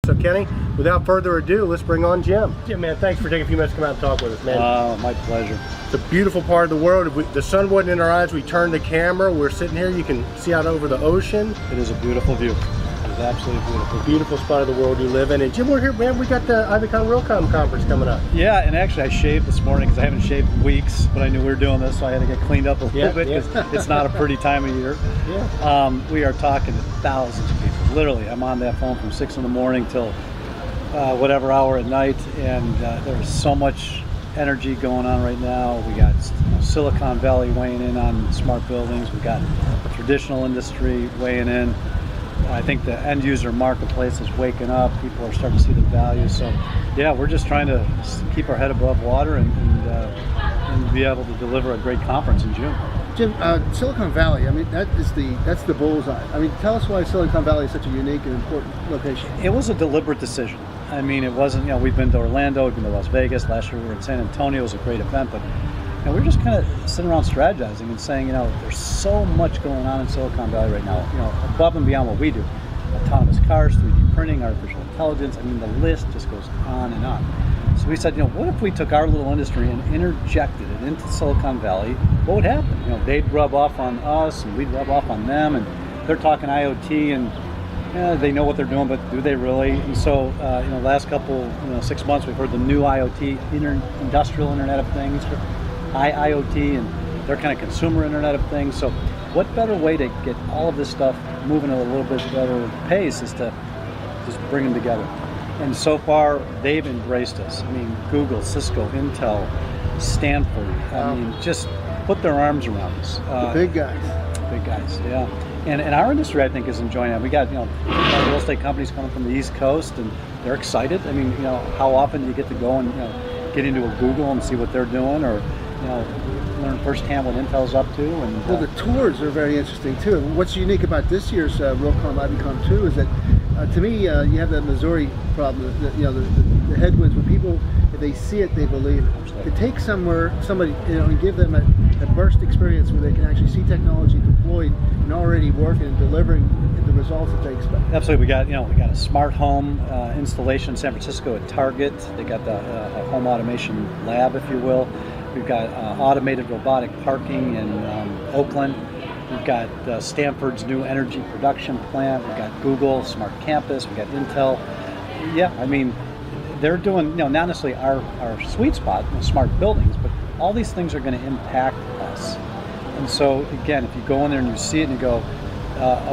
So Kenny, without further ado, let's bring on Jim. Jim, man, thanks for taking a few minutes to come out and talk with us, man. My pleasure. It's a beautiful part of the world. If the sun wasn't in our eyes, we turned the camera. We're sitting here, you can see out over the ocean. It is a beautiful view. It is absolutely beautiful. Beautiful spot of the world you live in. And Jim, we're here, man, we got the IBCon RealCom conference coming up. Yeah, and actually I shaved this morning because I haven't shaved in weeks, but I knew we were doing this, so I had to get cleaned up a little bit because it's not a pretty time of year. Yeah. We are talking to thousands of people. Literally, I'm on that phone from 6 in the morning till whatever hour at night, and there's so much energy going on right now. We got Silicon Valley weighing in on smart buildings. We got the traditional industry weighing in. I think the end user marketplace is waking up. People are starting to see the value. So, yeah, we're just trying to keep our head above water and be able to deliver a great conference in June. Jim, Silicon Valley, I mean, that's the bullseye. I mean, tell us why Silicon Valley is such a unique and important location. It was a deliberate decision. I mean, it wasn't, we've been to Orlando, we've been to Las Vegas. Last year we were in San Antonio. It was a great event, but we're just kind of sitting around strategizing and saying, there's so much going on in Silicon Valley right now, above and beyond what we do. Autonomous cars, 3D printing, artificial intelligence. I mean, the list just goes on and on. So we said, what if we took our little industry and interjected it into Silicon Valley? What would happen? They'd rub off on us and we'd rub off on them, and they're talking IoT and they know what they're doing, but do they really? And so, last couple, 6 months, we've heard the new IoT, industrial Internet of Things, IoT, and their kind of consumer Internet of Things. So what better way to get all of this stuff moving at a little bit better pace is to just bring them together. And so far, they've embraced us. I mean, Google, Cisco, Intel, Stanford, I mean, just put their arms around us. The big guys. Big guys, yeah. And our industry, I think, is enjoying it. We got, real estate companies coming from the East Coast, and they're excited. I mean, how often do you get to go and, get into a Google and see what they're doing, or, learn firsthand what Intel's up to? And well, the tours are very interesting too. What's unique about this year's RealCom IBCon 2 is that, to me, you have the Missouri problem. The headwinds when people, if they see it, they believe it. To take somebody, and give them a burst experience where they can actually see technology deployed and already working and delivering the results that they expect. Absolutely, we got a smart home installation in San Francisco at Target. They got the home automation lab, if you will. We've got automated robotic parking in Oakland. We've got Stanford's new energy production plant. We've got Google Smart Campus. We've got Intel. Yeah, I mean, they're doing, not necessarily our sweet spot, smart buildings, but all these things are going to impact us. And so, again, if you go in there and you see it and you go,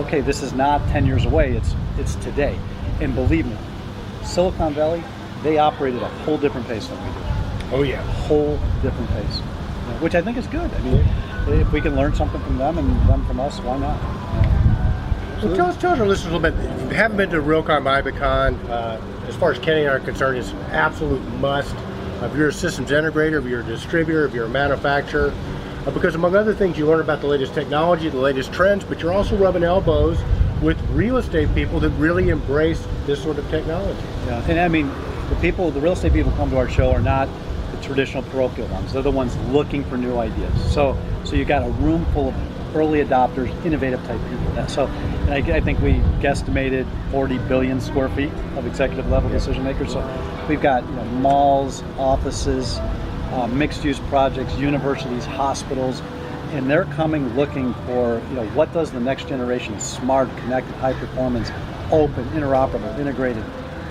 okay, this is not 10 years away, it's today. And believe me, Silicon Valley, they operate at a whole different pace than we do. Oh yeah. Whole different pace, which I think is good. I mean, if we can learn something from them and them from us, why not? Well, tell our listeners a little bit. If you haven't been to RealCom IBCon, as far as Kenny and I are concerned, it's an absolute must. If you're a systems integrator, if you're a distributor, if you're a manufacturer, because among other things, you learn about the latest technology, the latest trends, but you're also rubbing elbows with real estate people that really embrace this sort of technology. Yeah, and I mean, the real estate people who come to our show are not the traditional parochial ones. They're the ones looking for new ideas. So you got a room full of early adopters, innovative type people. So, and I think we guesstimated 40 billion square feet of executive level decision makers. So we've got malls, offices, mixed use projects, universities, hospitals, and they're coming looking for what does the next generation smart, connected, high performance, open, interoperable, integrated,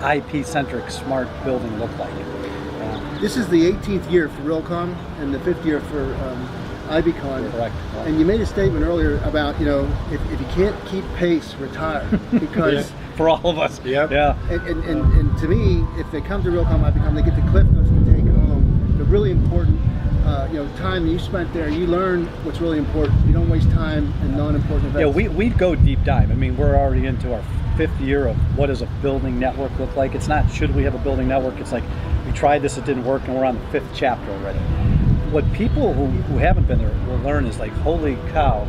IP-centric smart building look like. This is the 18th year for RealCom and the 5th year for IBCon. Correct. And you made a statement earlier about, if you can't keep pace, retire. Because for all of us. Yep. Yeah. And to me, if they come to RealCom IBCon, they get the cliff notes to take home. The really important time you spent there, you learn what's really important. You don't waste time in non-important events. Yeah, we go deep dive. I mean, we're already into our 5th year of what does a building network look like. It's not should we have a building network. It's like we tried this, it didn't work, and we're on the 5th chapter already. What people who haven't been there will learn is like, holy cow,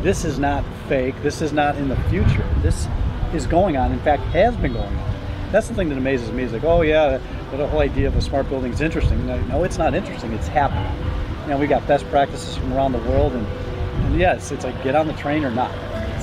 this is not fake. This is not in the future. This is going on. In fact, has been going on. That's the thing that amazes me. Is like, oh yeah, the whole idea of a smart building is interesting. No, it's not interesting. It's happening. We got best practices from around the world, and yes, it's like get on the train or not.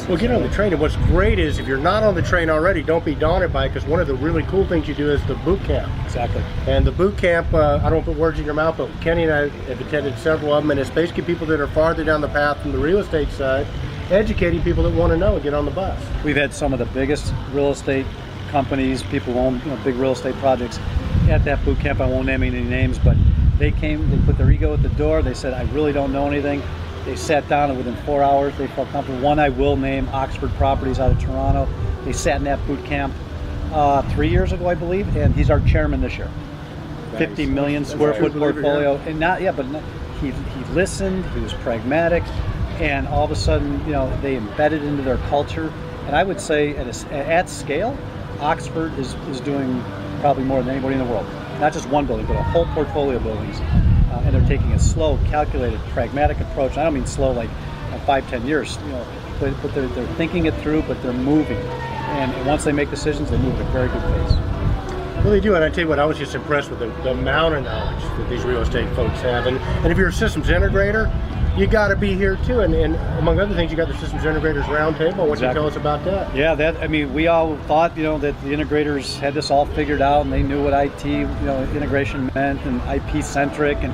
Well, get on the train, and what's great is if you're not on the train already, don't be daunted by it, because one of the really cool things you do is the boot camp. Exactly. And the boot camp, I don't want to put words in your mouth, but Kenny and I have attended several of them, and it's basically people that are farther down the path from the real estate side, educating people that want to know and get on the bus. We've had some of the biggest real estate companies, people who own big real estate projects at that boot camp. I won't name any names, but they came, they put their ego at the door, they said, I really don't know anything. They sat down, and within 4 hours they felt comfortable. One I will name, Oxford Properties out of Toronto. They sat in that boot camp 3 years ago, I believe, and he's our chairman this year. Nice. 50 million square foot portfolio, and he listened, he was pragmatic, and all of a sudden, they embedded into their culture. And I would say at scale, Oxford is doing probably more than anybody in the world. Not just one building, but a whole portfolio of buildings. And they're taking a slow, calculated, pragmatic approach. And I don't mean slow like 5-10 years, but they're thinking it through, but they're moving. And once they make decisions, they move at a very good pace. Well, they do, and I tell you what, I was just impressed with the amount of knowledge that these real estate folks have. And if you're a systems integrator, you got to be here too. And among other things, you got the systems integrators roundtable. What can you tell us about that? Yeah, we all thought, that the integrators had this all figured out, and they knew what IT, integration meant, and IP centric, and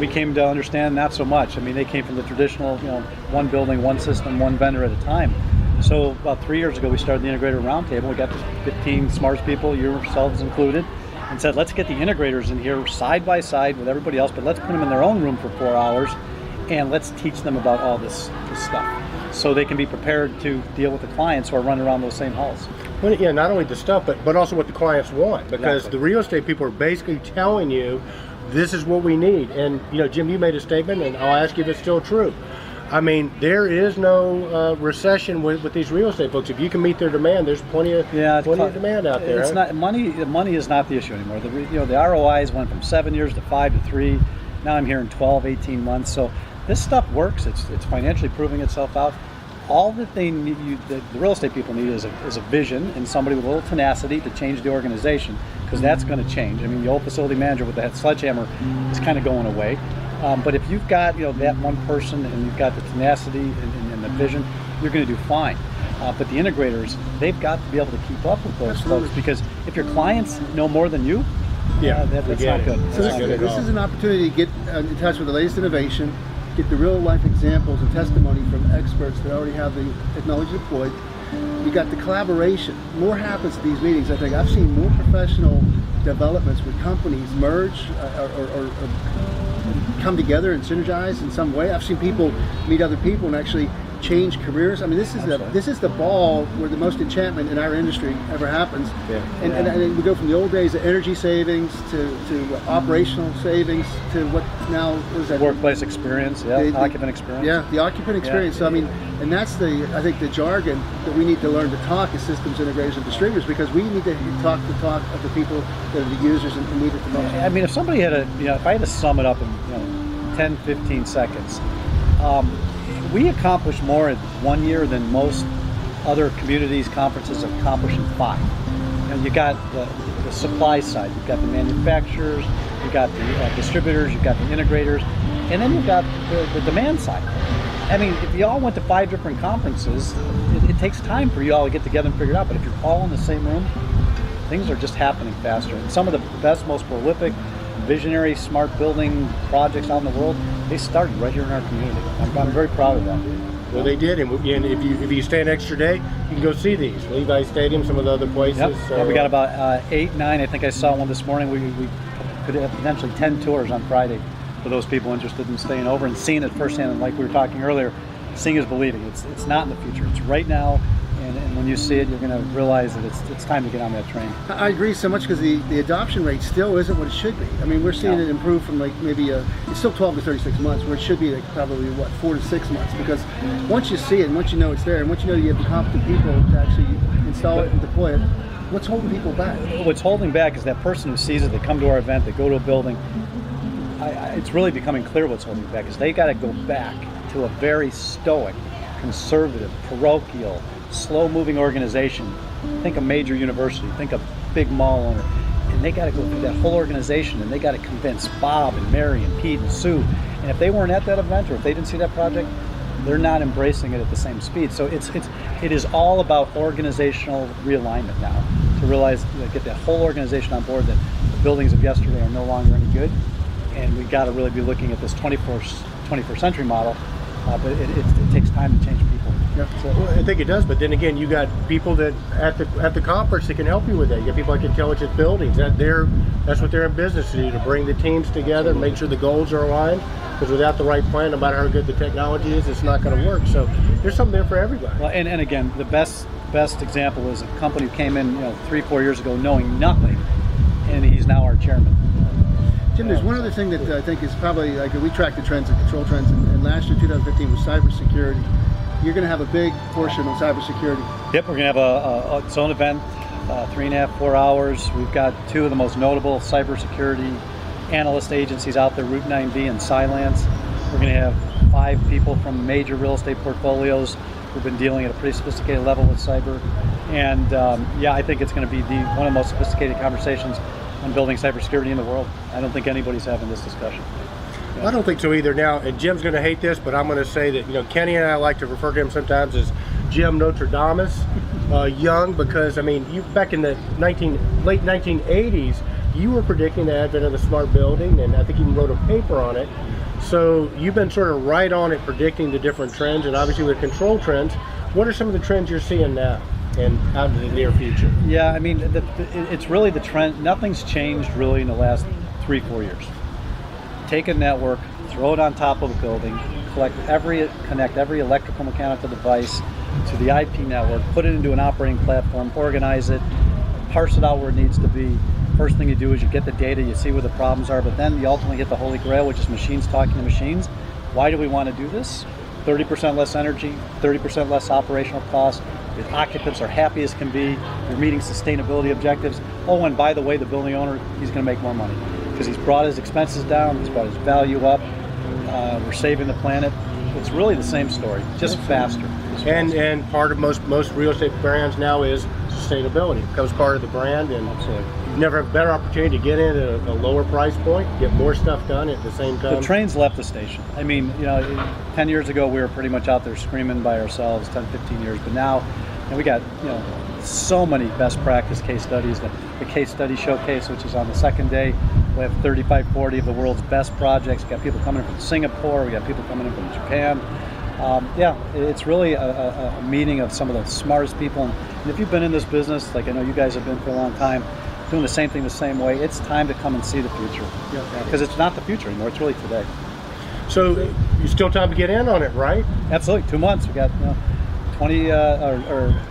we came to understand not so much. They came from the traditional, one building, one system, one vendor at a time. So about 3 years ago, we started the integrator roundtable. We got the 15 smartest people, yourselves included, and said, let's get the integrators in here side by side with everybody else, but let's put them in their own room for 4 hours, and let's teach them about all this stuff, so they can be prepared to deal with the clients who are running around those same halls. Well, yeah, not only the stuff, but also what the clients want, because Exactly. the real estate people are basically telling you, this is what we need. And Jim, you made a statement, and I'll ask you if it's still true. There is no recession with these real estate folks. If you can meet their demand, there's plenty of demand out there. It's not money is not the issue anymore. The ROIs went from 7 years to 5 to 3. Now I'm hearing 12, 18 months. So this stuff works. It's financially proving itself out. All that they need, the real estate people need is a vision and somebody with a little tenacity to change the organization, because that's going to change. The old facility manager with that sledgehammer is kind of going away. But if you've got that one person and you've got the tenacity and the vision, you're going to do fine. But the integrators, they've got to be able to keep up with those folks, because if your clients know more than you, that's not good. So this is an opportunity to get in touch with the latest innovation, get the real life examples and testimony from experts that already have the technology deployed. You got the collaboration. More happens at these meetings. I think I've seen more professional developments with companies merge or come together and synergize in some way. I've seen people meet other people and actually change careers. This is the ball where the most enchantment in our industry ever happens. And we go from the old days of energy savings to operational savings to what now is that workplace experience, the occupant experience. Yeah, the occupant experience. So and that's I think the jargon that we need to learn to talk as systems integrators and distributors, because we need to talk of the people that are the users and need it the most. If somebody had if I had to sum it up in 10, 15 seconds. We accomplished more in 1 year than most other communities, conferences have accomplished in 5. You got the supply side, you've got the manufacturers, you've got the distributors, you've got the integrators, and then you've got the demand side. If you all went to 5 different conferences, it takes time for you all to get together and figure it out, but if you're all in the same room, things are just happening faster. And some of the best, most prolific, visionary, smart building projects out in the world, they started right here in our community. I'm very proud of that. Well, they did, and if you stay an extra day, you can go see these. Levi Stadium, some of the other places. Yep. So, we got about 8, 9. I think I saw one this morning. We could have potentially 10 tours on Friday for those people interested in staying over and seeing it firsthand. And like we were talking earlier, seeing is believing. It's not in the future. It's right now. And when you see it, you're going to realize that it's time to get on that train. I agree so much, because the adoption rate still isn't what it should be. We're seeing it improve from maybe it's still 12 to 36 months, where it should be probably 4 to 6 months. Because once you see it, and once you know it's there, and once you know you have the competent people to actually install it and deploy it, what's holding people back? What's holding back is that person who sees it. They come to our event, they go to a building. It's really becoming clear what's holding back is they got to go back to a very stoic, conservative, parochial, slow-moving organization. Think a major university, think a big mall owner, and they got to go through that whole organization, and they got to convince Bob and Mary and Pete and Sue. And if they weren't at that event, or if they didn't see that project, they're not embracing it at the same speed. So it is all about organizational realignment now, to realize, get that whole organization on board that the buildings of yesterday are no longer any good, and we got to really be looking at this 21st century model. But it takes time to change people. Yeah. So, Well, I think it does, but then again, you got people that at the conference that can help you with that. You got people like Intelligent Buildings. That's what they're in business to do, to bring the teams together, make sure the goals are aligned. Because without the right plan, no matter how good the technology is, it's not going to work. So there's something there for everybody. well, and again, the best example is a company who came in 3-4 years ago knowing nothing, and he's now our chairman. Jim, there's one other thing that I think is probably, like, we track the trends and control trends, and last year, 2015, was cybersecurity. You're going to have a big portion on cybersecurity. Yep, we're going to have its own event, 3.5, 4 hours. We've got two of the most notable cybersecurity analyst agencies out there, Route 9B and Cylance. We're going to have 5 people from major real estate portfolios who've been dealing at a pretty sophisticated level with cyber. And I think it's going to be one of the most sophisticated conversations on building cybersecurity in the world. I don't think anybody's having this discussion. I don't think so either. Now, and Jim's going to hate this, but I'm going to say that Kenny and I like to refer to him sometimes as Jim Notre Damus, young, because I mean, you back in the late 1980s, you were predicting the advent of the smart building, and I think you even wrote a paper on it. So you've been sort of right on it, predicting the different trends, and obviously with control trends. What are some of the trends you're seeing now and out in the near future? Yeah, I mean, it's really the trend. Nothing's changed really in the last 3-4 years. Take a network, throw it on top of a building, connect every electrical mechanical device to the IP network, put it into an operating platform, organize it, parse it out where it needs to be. First thing you do is you get the data, you see where the problems are, but then you ultimately hit the holy grail, which is machines talking to machines. Why do we want to do this? 30% less energy, 30% less operational costs. The occupants are happy as can be. You're meeting sustainability objectives. Oh, and by the way, the building owner, he's going to make more money because he's brought his expenses down, he's brought his value up. We're saving the planet. It's really the same story, just faster. And part of most real estate brands now is sustainability. It becomes part of the brand, and Absolutely. you never have a better opportunity to get in at a lower price point, get more stuff done at the same time. The train's left the station. I mean, 10 years ago we were pretty much out there screaming by ourselves, 10, 15 years, but now we got so many best practice case studies. The case study showcase, which is on the second day, we have 35, 40 of the world's best projects. We got people coming in from Singapore, we got people coming in from Japan. It's really a meeting of some of the smartest people. And if you've been in this business, like I know you guys have been for a long time, doing the same thing the same way, it's time to come and see the future. Because it's not the future anymore, it's really today. So you still time to get in on it, right? Absolutely, 2 months. We got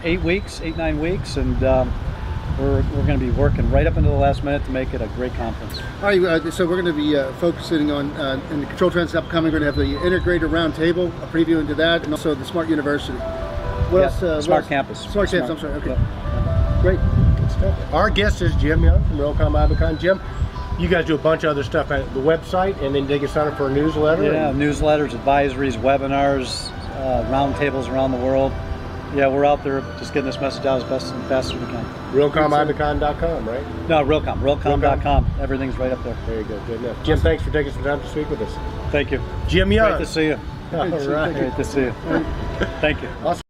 8 weeks, 9 weeks, and we're going to be working right up into the last minute to make it a great conference. All right, so we're going to be focusing on in the control trends upcoming. We're going to have the integrator roundtable, a preview into that, and also the Smart University. Smart Campus. Smart Campus, I'm sorry. Okay, Yep. great. Good stuff. Our guest is Jim Young from Realcomm Ibicon. Jim, you guys do a bunch of other stuff at the website, and then they can sign up for a newsletter. Yeah, newsletters, advisories, webinars, roundtables around the world. Yeah, we're out there just getting this message out as best and fast as we can. RealcommIbicon.com, right? No, Realcomm.com. Everything's right up there. There you go. Good enough. Jim, thanks for taking some time to speak with us. Thank you. Jim Young. Great to see you. All right. Great to see you. Thank you. Awesome.